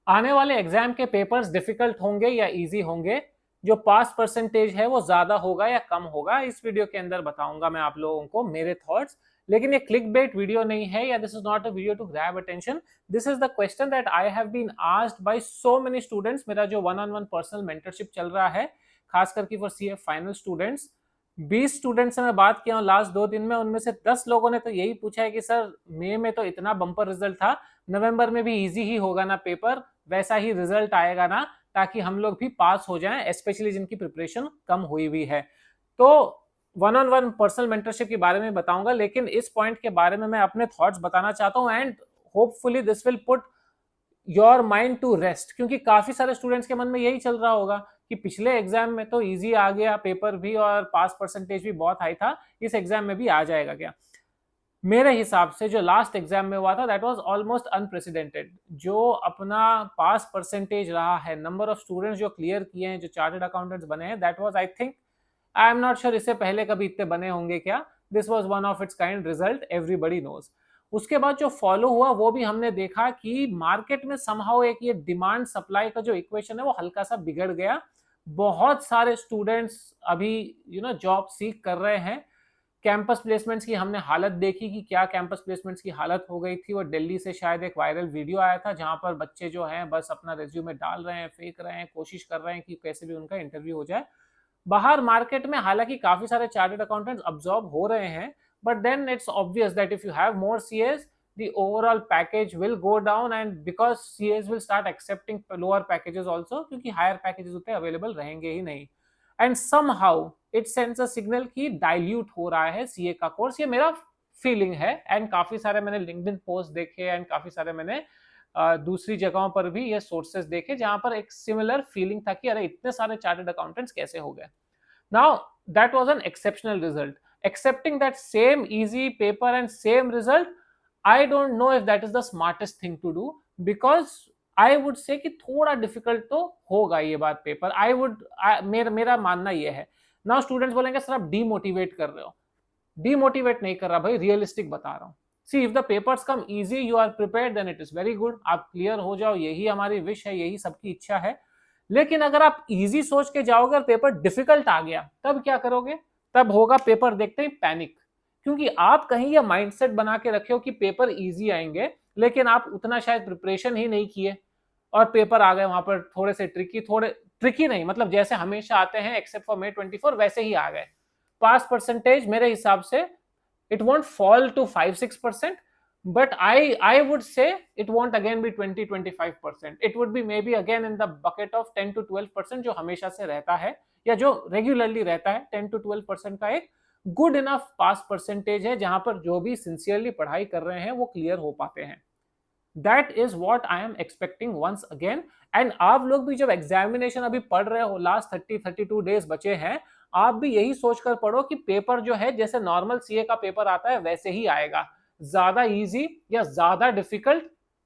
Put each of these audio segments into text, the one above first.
आने वाले एग्जाम के पेपर्स डिफिकल्ट होंगे या इजी होंगे? जो पास परसेंटेज है वो ज्यादा होगा या कम होगा? इस वीडियो के अंदर बताऊंगा मैं आप लोगों को मेरे थॉट्स। लेकिन ये क्लिक बेट वीडियो नहीं है, या this is not a video to grab attention. This is the question that I have been asked by so many students. मेरा जो one on one personal mentorship चल रहा है, खास करके for CA final students, 20 student से मैं बात किया हूँ लास्ट 2 दिन में। उनमें से 10 लोगों ने तो यही पूछा है कि सर, मई में तो इतना बम्पर रिजल्ट था, नवंबर में भी इजी ही होगा ना पेपर, वैसा ही रिजल्ट आएगा ना, ताकि हम लोग भी पास हो जाएं, स्पेशली जिनकी प्रिपरेशन कम हुई हुई है। तो one on one personal mentorship के बारे में बताऊंगा, लेकिन इस पॉइंट के बारे में मैं अपने थॉट्स बताना चाहता हूं, and hopefully this will put your mind to rest. क्योंकि काफी सारे स्टूडेंट्स के मन में यही चल रहा होगा कि पिछले एग्जाम में तो इजी आ गया पेपर भी और पास परसेंटेज भी बहुत हाई था, इस एग्जाम में भी आ जाएगा क्या? मेरे हिसाब से जो लास्ट एग्जाम में हुआ था, दैट वाज ऑलमोस्ट अनप्रेसिडेंटेड। जो अपना पास परसेंटेज रहा है, नंबर ऑफ स्टूडेंट्स जो क्लियर किए हैं, जो चार्टर्ड अकाउंटेंट्स बने हैं, that was, I think, I am not sure इससे पहले कभी इतने बने होंगे क्या। This was one of its kind result, everybody knows. उसके बाद जो फॉलो हुआ वो भी हमने देखा कि मार्केट में समहाउ एक ये डिमांड सप्लाई का जो इक्वेशन है वो हल्का सा बिगड़ गया। बहुत सारे स्टूडेंट्स अभी जॉब सीख कर रहे हैं। कैंपस प्लेसमेंट्स की हमने हालत देखी कि क्या कैंपस प्लेसमेंट्स की हालत हो गई थी। वो दिल्ली से शायद एक वायरल वीडियो आया था जहां पर बच्चे जो हैं बस अपना रिज्यूमे डाल रहे हैं, फेंक रहे हैं, कोशिश कर रहे हैं कि कैसे भी उनका इंटरव्यू हो जाए। बाहर मार्केट में हालांकि काफी सारे चार्टर्ड अकाउंटेंट्स अब्सॉर्ब हो रहे हैं, but then it's obvious that if you have more CAs, the overall package will go down, and because CAs will start accepting lower packages also, क्योंकि higher packages उतने available रहेंगे ही नहीं। And somehow it sends a signal कि dilute हो रहा है CA का course. ये मेरा फीलिंग है, एंड काफी सारे मैंने लिंक्डइन पोस्ट देखे, एंड काफी सारे मैंने दूसरी जगहों पर भी ये सोर्सेस देखे जहां पर एक सिमिलर फीलिंग था कि अरे इतने सारे चार्टर्ड अकाउंटेंट्स कैसे हो गए। Now that was an exceptional result. Accepting that same easy paper and same result, I don't know if that is the smartest thing to do, because I would say कि थोड़ा difficult तो होगा ये बात paper. मेरा मानना ये है। नाउ स्टूडेंट्स बोलेंगे सर आप डीमोटिवेट कर रहे हो। डीमोटिवेट नहीं कर रहा भाई, रियलिस्टिक बता रहा हूं। See, if the papers come easy, you are prepared, then it is very good. आप क्लियर हो जाओ, यही हमारी विश है, यही सबकी इच्छा है। लेकिन अगर आप इजी सोच के जाओगे और पेपर डिफिकल्ट आ गया, तब क्या करोगे? तब होगा पेपर देखते ही पैनिक। क्योंकि आप कहीं ये माइंडसेट बना के रखे हो कि पेपर इजी आएंगे, लेकिन आप उतना शायद प्रिपरेशन ही नहीं किए और पेपर आ गए वहां पर थोड़े से ट्रिकी, थोड़े ट्रिकी नहीं मतलब जैसे हमेशा आते हैं एक्सेप्ट फॉर May 24, वैसे ही आ गए। पास परसेंटेज मेरे हिसाब से it won't fall to 5-6%, but I would say it won't again be 20-25%. It would be maybe again in the bucket of 10-12%, जो हमेशा से रहता है या जो रेगुलरली रहता है। 10-12% का एक गुड इनफ पास परसेंटेज है जहां पर जो भी सिंसियरली पढ़ाई कर रहे हैं वो क्लियर हो पाते हैं। That is what I am expecting once again. And आप लोग भी जब एग्जामिनेशन अभी पढ़ रहे हो, लास्ट 30-32 डेज बचे हैं, आप भी यही सोचकर पढ़ो कि पेपर जो है जैसे नॉर्मल सीए का पेपर आता है वैसे ही आएगा। ज्यादा इजी या ज्यादा डिफिकल्ट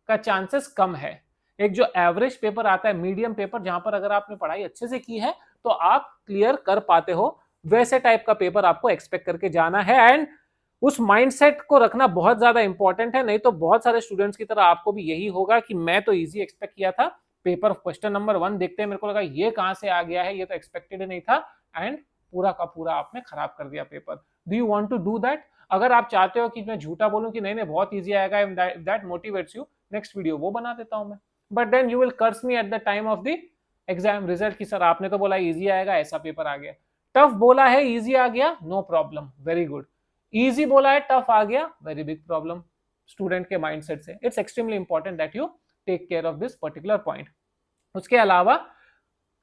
का चांसेस कम है। एक जो एवरेज पेपर आता है, मीडियम पेपर, जहां पर अगर आपने पढ़ाई अच्छे से की है तो आप क्लियर कर पाते हो, वैसे टाइप का पेपर आपको एक्सपेक्ट करके जाना है। एंड उस माइंडसेट को रखना बहुत ज्यादा इंपॉर्टेंट है, नहीं तो बहुत सारे स्टूडेंट्स की तरह आपको भी यही होगा कि मैं तो इजी एक्सपेक्ट किया था, पेपर क्वेश्चन नंबर 1 देखते हैं मेरे को लगा ये कहां से आ गया है, ये तो एक्सपेक्टेड नहीं था, एंड पूरा का पूरा आपने खराब कर दिया paper. Do you want to do that? अगर आप चाहते हो कि मैं झूठा बोलूं कि नहीं नहीं बहुत ईजी आएगा, if that motivates you, next video वो बना देता हूं मैं। But then you will curse me at the time of the exam result कि सर आपने तो बोला इजी आएगा, ऐसा पेपर आ गया। टफ बोला है, इजी आ गया, no problem, very good. Easy बोला है, टफ आ गया, वेरी बिग प्रॉब्लम स्टूडेंट के माइंडसेट से। It's extremely important that you take care of this particular point. उसके अलावा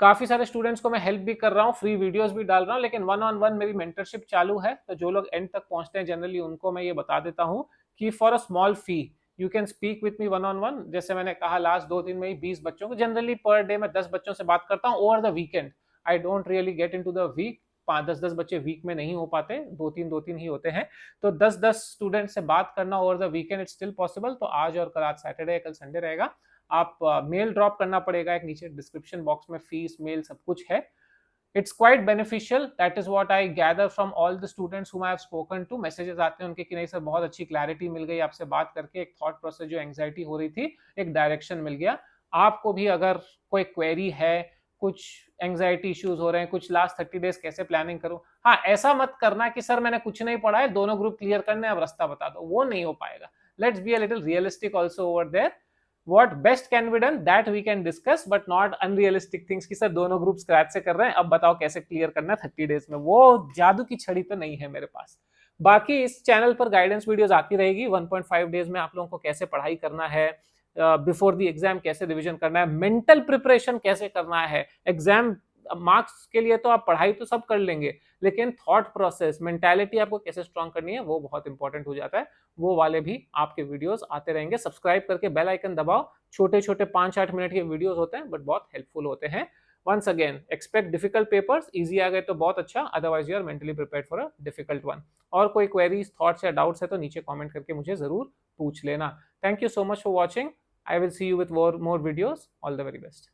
काफी सारे स्टूडेंट्स को मैं हेल्प भी कर रहा हूँ, फ्री वीडियोस भी डाल रहा हूँ, लेकिन वन ऑन वन मेरी मेंटरशिप चालू है। तो जो लोग एंड तक पहुंचते हैं जनरली उनको मैं ये बता देता हूँ कि for a small fee you can speak with me one on one. जैसे मैंने कहा लास्ट 2 दिन में ही 20 बच्चों को, जनरली पर डे मैं 10 बच्चों से बात करता हूँ over the weekend. I don't really get in to the week, 5-10 बच्चे वीक में नहीं हो पाते, 2-3 ही होते हैं। तो 10-10 स्टूडेंट से बात करना over the weekend it's still possible. तो आज और कल, आज सैटरडे, कल संडे रहेगा, आप मेल ड्रॉप करना पड़ेगा, एक नीचे डिस्क्रिप्शन बॉक्स में फीस मेल सब कुछ है। It's quite beneficial, that is what I gather from all the students whom I have spoken to. Messages आते हैं उनके कि नहीं सर बहुत अच्छी क्लैरिटी मिल गई आपसे बात करके, एक थॉट प्रोसेस जो एंग्जाइटी हो रही थी एक डायरेक्शन मिल गया। आपको भी अगर कोई क्वेरी है, कुछ एंग्जाइटी इश्यूज हो रहे हैं, कुछ लास्ट 30 डेज कैसे प्लानिंग करूं, हाँ ऐसा मत करना कि सर मैंने कुछ नहीं पढ़ा है, दोनों ग्रुप क्लियर करने, अब रास्ता बता दो, वो नहीं हो पाएगा. Let's be a little realistic also over there. what best can be done that we can discuss but not unrealistic things कि सर दोनों ग्रुप स्क्रैच से कर रहे हैं, अब बताओ कैसे क्लियर करना है 30 डेज में. वो जादू की छड़ी तो नहीं है मेरे पास. बाकी इस चैनल पर गाइडेंस वीडियोस आती रहेगी. 1.5 डेज में आप लोगों को कैसे पढ़ाई करना है, बिफोर द एग्जाम कैसे रिवीजन करना है, मेंटल प्रिपरेशन कैसे करना है. एग्जाम मार्क्स के लिए तो आप पढ़ाई तो सब कर लेंगे, लेकिन थॉट प्रोसेस, मेंटालिटी आपको कैसे स्ट्रांग करनी है वो बहुत इंपॉर्टेंट हो जाता है. वो वाले भी आपके वीडियोस आते रहेंगे. सब्सक्राइब करके बेल आइकन दबाओ. छोटे छोटे 5-8 मिनट के वीडियोस होते हैं बट बहुत हेल्पफुल होते हैं. Once again expect difficult papers. Easy आ गए तो बहुत अच्छा, otherwise you are mentally prepared for a difficult one. और कोई क्वेरीज, थॉट्स या डाउट्स है तो नीचे कमेंट करके मुझे जरूर पूछ लेना. Thank you so much for watching. I will see you with more videos. All the very best.